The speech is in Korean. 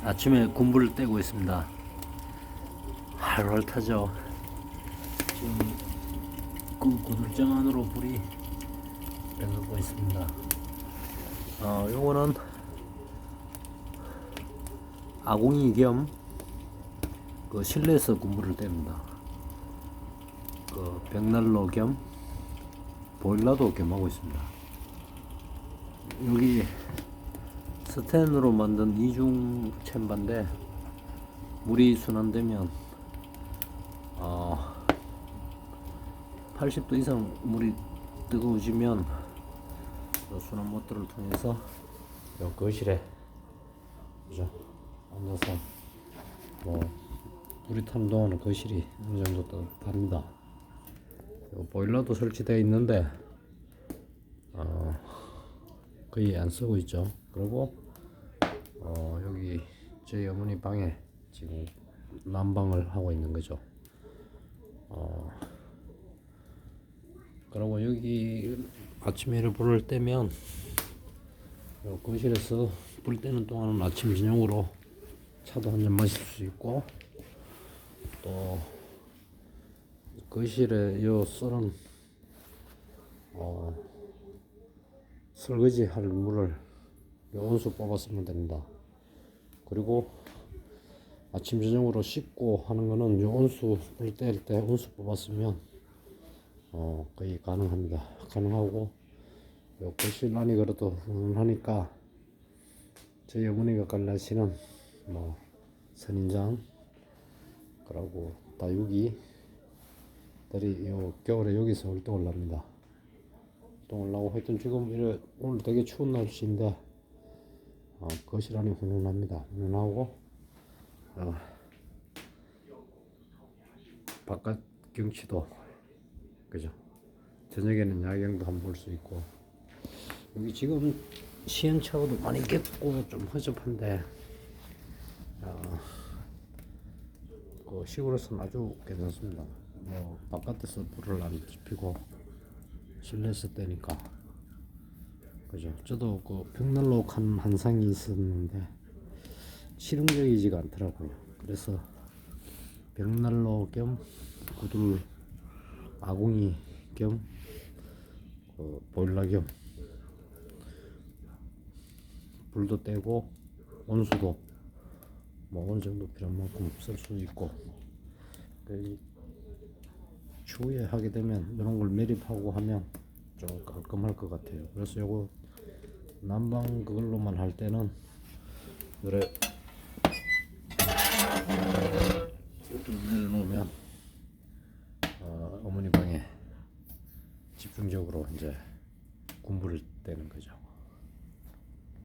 아침에 군불을 떼고 있습니다. 활활 타죠. 지금 그 구들장 안으로 불이 들어가고 있습니다. 요거는 아궁이 겸 그 실내에서 군불을 뗍니다. 그 벽난로 겸 보일러도 겸하고 있습니다. 여기 스텐으로 만든 이중 챔버인데 물이 순환되면 80도 이상 물이 뜨거워지면 순환 모터를 통해서 요 거실에 그죠? 앉아서 불이 타는 동안은 거실이 어느 정도 따릅니다. 요 보일러도 설치되어 있는데 거의 안 쓰고 있죠. 그리고 여기 저희 어머니 방에 지금 난방을 하고 있는 거죠. 그리고 여기 아침에 불을 떼면 거실에서 불 때는 동안은 아침 저녁으로 차도 한 잔 마실 수 있고, 또 거실에 요 썰은 설거지 할 물을 온수 뽑았으면 됩니다. 그리고 아침 저녁으로 씻고 하는 거는 요 온수 불 뗄 때 온수 뽑았으면 거의 가능합니다. 가능하고 요 거실 안이 그래도 훈훈하니까 저희 어머니가 갈라시는 선인장 그리고 다육이들이 요 겨울에 여기서 활동을 합니다. 활동을 하고 하여튼 지금 오늘 되게 추운 날씨인데 거실 안이 훈훈합니다. 훈훈하고 바깥 경치도 그죠. 저녁에는 야경도 한번 볼 수 있고, 여기 지금 시행착오도 많이 깼고 좀 허접한데 그 시골에서는 아주 괜찮습니다. 바깥에서 불을 안 지피고 실내에서 떼니까 그죠. 저도 그 벽난로 칸 한상이 있었는데 실용적이지가 않더라고요. 그래서 벽난로 겸 구들 아궁이 겸 보일러 겸 불도 떼고 온수도 어느 정도 필요한 만큼 쓸 수 있고, 추후에 하게 되면 이런 걸 매립하고 하면 좀 깔끔할 것 같아요. 그래서 요거 난방 그걸로만 할 때는 그래 좀 내려놓으면 어머니 방에 집중적으로 이제 군불을 떼는 거죠.